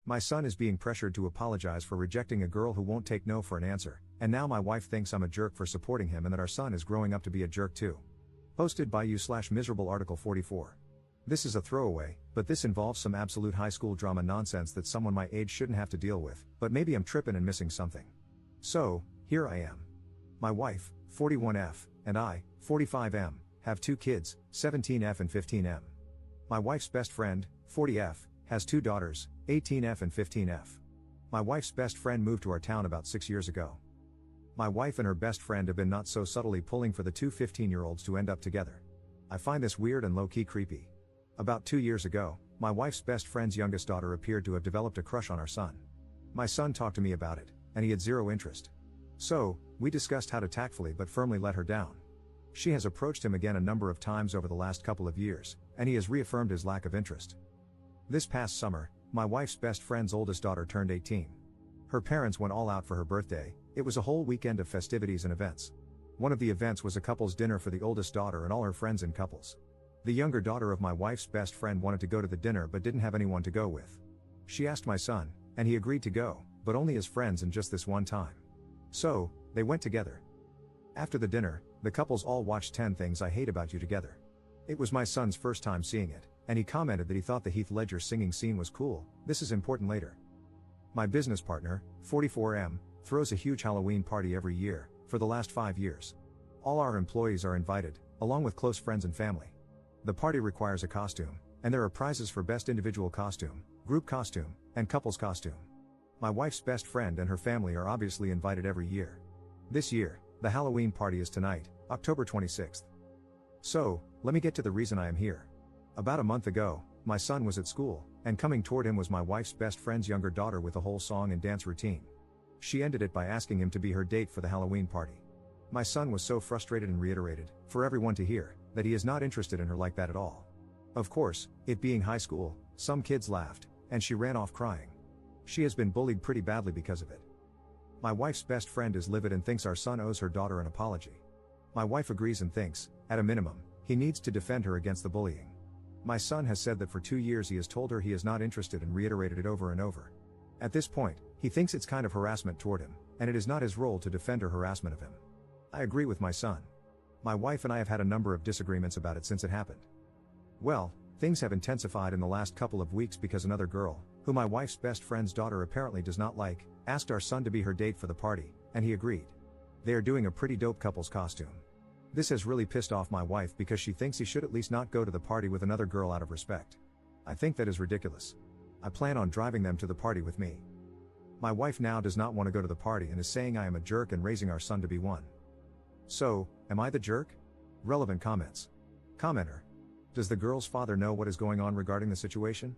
My son is being pressured to apologize for rejecting a girl who won't take no for an answer, and now my wife thinks I'm a jerk for supporting him and that our son is growing up to be a jerk too. Posted by you/miserable article 44. This is a throwaway, but this involves some absolute high school drama nonsense that someone my age shouldn't have to deal with, but maybe I'm tripping and missing something. So, here I am. My wife, 41F, and I, 45M, have 2 kids, 17F and 15M. My wife's best friend, 40F, has 2 daughters, 18F and 15F. My wife's best friend moved to our town about 6 years ago. My wife and her best friend have been not so subtly pulling for the 2 15-year-olds to end up together. I find this weird and low-key creepy. About 2 years ago, my wife's best friend's youngest daughter appeared to have developed a crush on our son. My son talked to me about it, and he had zero interest. So, we discussed how to tactfully but firmly let her down. She has approached him again a number of times over the last couple of years, and he has reaffirmed his lack of interest. This past summer, my wife's best friend's oldest daughter turned 18. Her parents went all out for her birthday. It was a whole weekend of festivities and events. One of the events was a couple's dinner for the oldest daughter and all her friends in couples. The younger daughter of my wife's best friend wanted to go to the dinner but didn't have anyone to go with. She asked my son, and he agreed to go, but only as friends and just this one time. So, they went together. After the dinner, the couples all watched 10 Things I Hate About You together. It was my son's first time seeing it, and he commented that he thought the Heath Ledger singing scene was cool. This is important later. My business partner, 44M, throws a huge Halloween party every year, for the last 5 years. All our employees are invited, along with close friends and family. The party requires a costume, and there are prizes for best individual costume, group costume, and couples costume. My wife's best friend and her family are obviously invited every year. This year, the Halloween party is tonight, October 26th. So, let me get to the reason I am here. About a month ago, my son was at school, and coming toward him was my wife's best friend's younger daughter with a whole song and dance routine. She ended it by asking him to be her date for the Halloween party. My son was so frustrated and reiterated, for everyone to hear, that he is not interested in her like that at all. Of course, it being high school, some kids laughed, and she ran off crying. She has been bullied pretty badly because of it. My wife's best friend is livid and thinks our son owes her daughter an apology. My wife agrees and thinks, at a minimum, he needs to defend her against the bullying. My son has said that for 2 years he has told her he is not interested and reiterated it over and over. At this point, he thinks it's kind of harassment toward him, and it is not his role to defend her harassment of him. I agree with my son. My wife and I have had a number of disagreements about it since it happened. Well, things have intensified in the last couple of weeks because another girl, who my wife's best friend's daughter apparently does not like, asked our son to be her date for the party, and he agreed. They are doing a pretty dope couple's costume. This has really pissed off my wife because she thinks he should at least not go to the party with another girl out of respect. I think that is ridiculous. I plan on driving them to the party with me. My wife now does not want to go to the party and is saying I am a jerk and raising our son to be one. So, am I the jerk? Relevant comments. Commenter. Does the girl's father know what is going on regarding the situation?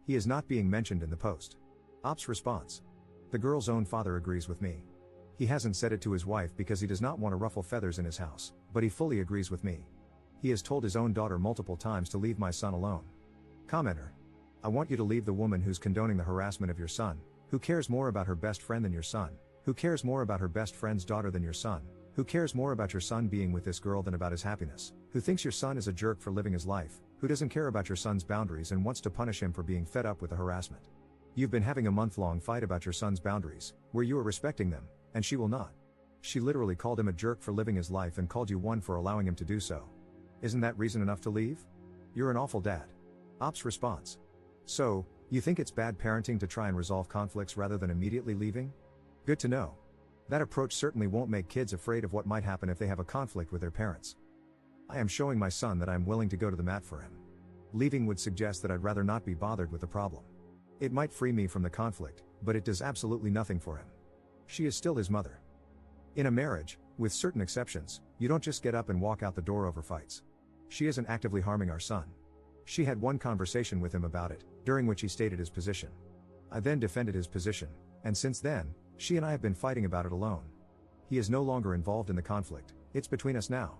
He is not being mentioned in the post. Ops response. The girl's own father agrees with me. He hasn't said it to his wife because he does not want to ruffle feathers in his house, but he fully agrees with me. He has told his own daughter multiple times to leave my son alone. Commenter. I want you to leave the woman who's condoning the harassment of your son, who cares more about her best friend than your son, who cares more about her best friend's daughter than your son, who cares more about your son being with this girl than about his happiness, who thinks your son is a jerk for living his life, who doesn't care about your son's boundaries and wants to punish him for being fed up with the harassment. You've been having a month-long fight about your son's boundaries, where you are respecting them, and she will not. She literally called him a jerk for living his life and called you one for allowing him to do so. Isn't that reason enough to leave? You're an awful dad. Ops response. So, you think it's bad parenting to try and resolve conflicts rather than immediately leaving? Good to know. That approach certainly won't make kids afraid of what might happen if they have a conflict with their parents. I am showing my son that I am willing to go to the mat for him. Leaving would suggest that I'd rather not be bothered with the problem. It might free me from the conflict, but it does absolutely nothing for him. She is still his mother. In a marriage, with certain exceptions, you don't just get up and walk out the door over fights. She isn't actively harming our son. She had one conversation with him about it, during which he stated his position. I then defended his position, and since then, she and I have been fighting about it alone. He is no longer involved in the conflict, it's between us now.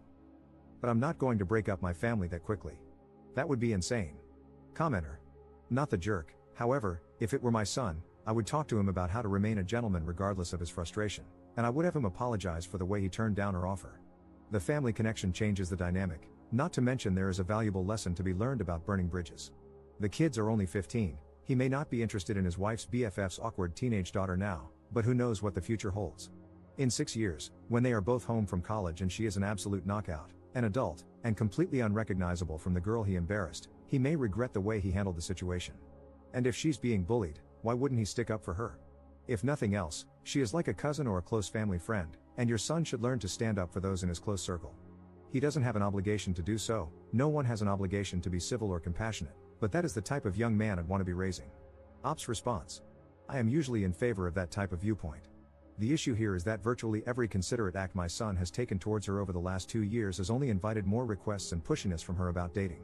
But I'm not going to break up my family that quickly. That would be insane. Commenter. Not the jerk, however, if it were my son, I would talk to him about how to remain a gentleman regardless of his frustration, and I would have him apologize for the way he turned down her offer. The family connection changes the dynamic, not to mention there is a valuable lesson to be learned about burning bridges. The kids are only 15, He may not be interested in his wife's BFF's awkward teenage daughter now, but who knows what the future holds. In 6 years, when they are both home from college and she is an absolute knockout, an adult, and completely unrecognizable from the girl he embarrassed, he may regret the way he handled the situation. And if she's being bullied, why wouldn't he stick up for her? If nothing else, she is like a cousin or a close family friend, and your son should learn to stand up for those in his close circle. He doesn't have an obligation to do so, no one has an obligation to be civil or compassionate, but that is the type of young man I'd want to be raising. Ops response. I am usually in favor of that type of viewpoint. The issue here is that virtually every considerate act my son has taken towards her over the last 2 years has only invited more requests and pushiness from her about dating.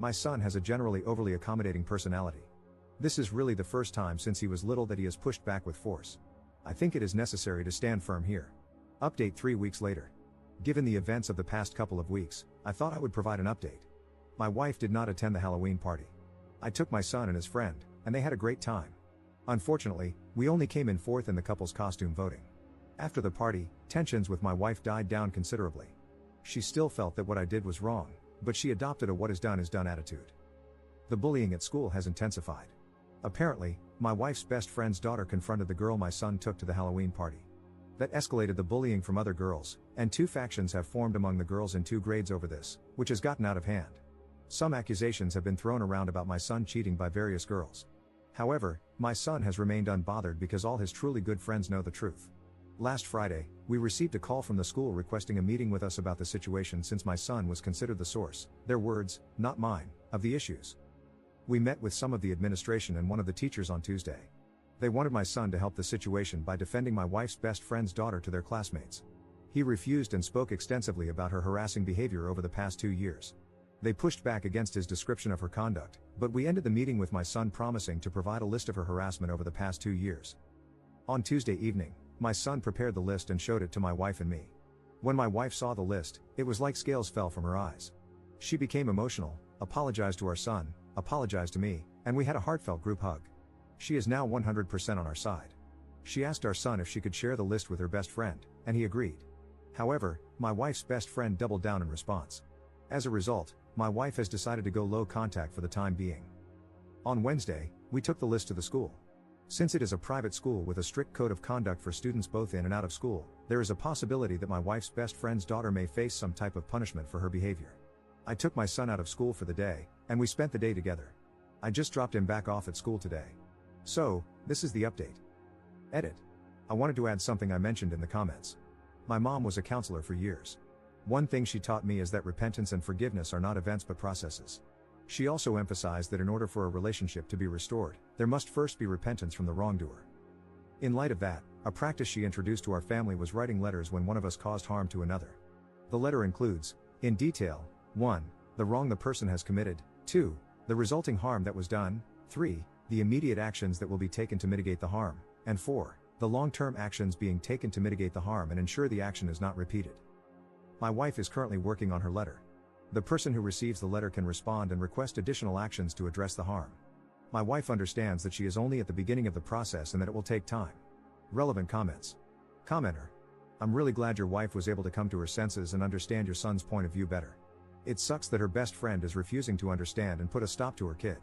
My son has a generally overly accommodating personality. This is really the first time since he was little that he has pushed back with force. I think it is necessary to stand firm here. Update 3 weeks later. Given the events of the past couple of weeks, I thought I would provide an update. My wife did not attend the Halloween party. I took my son and his friend, and they had a great time. Unfortunately, we only came in fourth in the couple's costume voting. After the party, tensions with my wife died down considerably. She still felt that what I did was wrong, but she adopted a what is done attitude. The bullying at school has intensified. Apparently, my wife's best friend's daughter confronted the girl my son took to the Halloween party. That escalated the bullying from other girls, and 2 factions have formed among the girls in 2 grades over this, which has gotten out of hand. Some accusations have been thrown around about my son cheating by various girls. However, my son has remained unbothered because all his truly good friends know the truth. Last Friday, we received a call from the school requesting a meeting with us about the situation since my son was considered the source, their words, not mine, of the issues. We met with some of the administration and one of the teachers on Tuesday. They wanted my son to help the situation by defending my wife's best friend's daughter to their classmates. He refused and spoke extensively about her harassing behavior over the past 2 years. They pushed back against his description of her conduct, but we ended the meeting with my son promising to provide a list of her harassment over the past 2 years. On Tuesday evening, my son prepared the list and showed it to my wife and me. When my wife saw the list, it was like scales fell from her eyes. She became emotional, apologized to our son, apologized to me, and we had a heartfelt group hug. She is now 100% on our side. She asked our son if she could share the list with her best friend, and he agreed. However, my wife's best friend doubled down in response. As a result, my wife has decided to go low contact for the time being. On Wednesday, we took the list to the school. Since it is a private school with a strict code of conduct for students both in and out of school, there is a possibility that my wife's best friend's daughter may face some type of punishment for her behavior. I took my son out of school for the day, and we spent the day together. I just dropped him back off at school today. So, this is the update. Edit. I wanted to add something I mentioned in the comments. My mom was a counselor for years. One thing she taught me is that repentance and forgiveness are not events but processes. She also emphasized that in order for a relationship to be restored, there must first be repentance from the wrongdoer. In light of that, a practice she introduced to our family was writing letters when one of us caused harm to another. The letter includes, in detail, 1. The wrong the person has committed, 2. The resulting harm that was done, 3. The immediate actions that will be taken to mitigate the harm, and 4. The long-term actions being taken to mitigate the harm and ensure the action is not repeated. My wife is currently working on her letter. The person who receives the letter can respond and request additional actions to address the harm. My wife understands that she is only at the beginning of the process and that it will take time. Relevant comments. Commenter. I'm really glad your wife was able to come to her senses and understand your son's point of view better. It sucks that her best friend is refusing to understand and put a stop to her kid.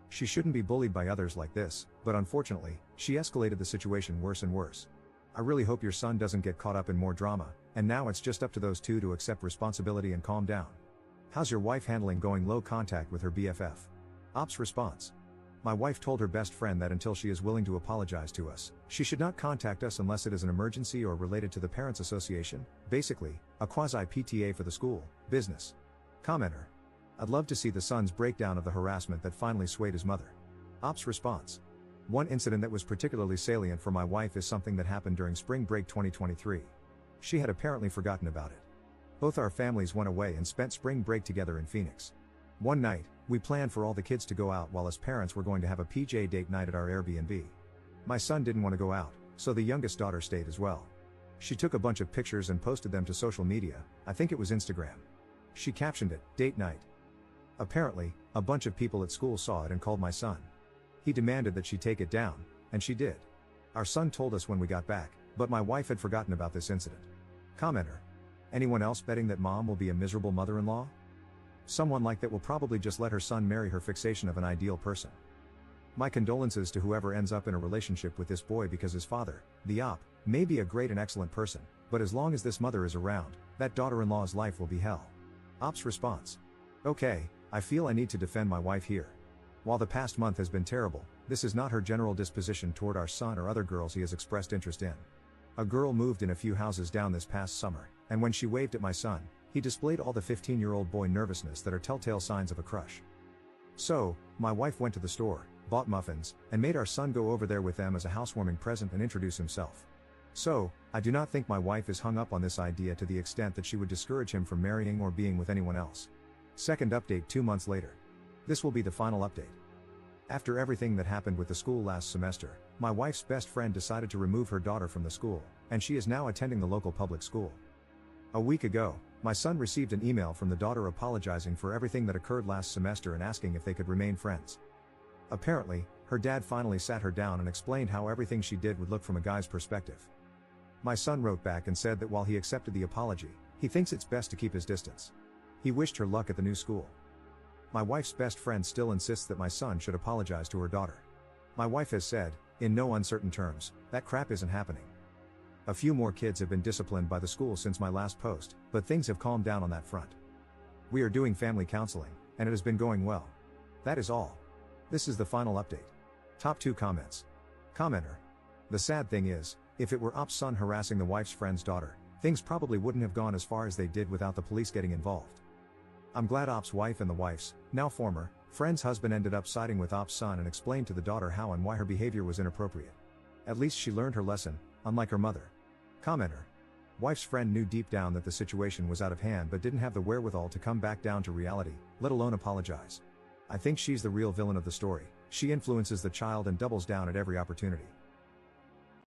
She shouldn't be bullied by others like this, but unfortunately, she escalated the situation worse and worse. I really hope your son doesn't get caught up in more drama, and now it's just up to those two to accept responsibility and calm down. How's your wife handling going low contact with her BFF? Ops response. My wife told her best friend that until she is willing to apologize to us, she should not contact us unless it is an emergency or related to the Parents Association, basically, a quasi-PTA for the school, business. Commenter. I'd love to see the son's breakdown of the harassment that finally swayed his mother. Ops response. One incident that was particularly salient for my wife is something that happened during spring break 2023. She had apparently forgotten about it. Both our families went away and spent spring break together in Phoenix. One night, we planned for all the kids to go out while as parents were going to have a PJ date night at our Airbnb. My son didn't want to go out, so the youngest daughter stayed as well. She took a bunch of pictures and posted them to social media, I think it was Instagram. She captioned it, "Date night." Apparently, a bunch of people at school saw it and called my son. He demanded that she take it down, and she did. Our son told us when we got back, but my wife had forgotten about this incident. Commenter. Anyone else betting that mom will be a miserable mother-in-law? Someone like that will probably just let her son marry her fixation of an ideal person. My condolences to whoever ends up in a relationship with this boy because his father, the op, may be a great and excellent person, but as long as this mother is around, that daughter-in-law's life will be hell. Op's response. Okay, I feel I need to defend my wife here. While the past month has been terrible, this is not her general disposition toward our son or other girls he has expressed interest in. A girl moved in a few houses down this past summer, and when she waved at my son, he displayed all the 15-year-old boy nervousness that are telltale signs of a crush. So, my wife went to the store, bought muffins, and made our son go over there with them as a housewarming present and introduce himself. So, I do not think my wife is hung up on this idea to the extent that she would discourage him from marrying or being with anyone else. Second update 2 months later. This will be the final update. After everything that happened with the school last semester, my wife's best friend decided to remove her daughter from the school, and she is now attending the local public school. A week ago, my son received an email from the daughter apologizing for everything that occurred last semester and asking if they could remain friends. Apparently, her dad finally sat her down and explained how everything she did would look from a guy's perspective. My son wrote back and said that while he accepted the apology, he thinks it's best to keep his distance. He wished her luck at the new school. My wife's best friend still insists that my son should apologize to her daughter. My wife has said, in no uncertain terms, that crap isn't happening. A few more kids have been disciplined by the school since my last post, but things have calmed down on that front. We are doing family counseling, and it has been going well. That is all. This is the final update. Top 2 comments. Commenter. The sad thing is, if it were Op's son harassing the wife's friend's daughter, things probably wouldn't have gone as far as they did without the police getting involved. I'm glad Op's wife and the wife's, now former, friend's husband ended up siding with Op's son and explained to the daughter how and why her behavior was inappropriate. At least she learned her lesson, unlike her mother. Commenter. Wife's friend knew deep down that the situation was out of hand but didn't have the wherewithal to come back down to reality, let alone apologize. I think she's the real villain of the story. She influences the child and doubles down at every opportunity.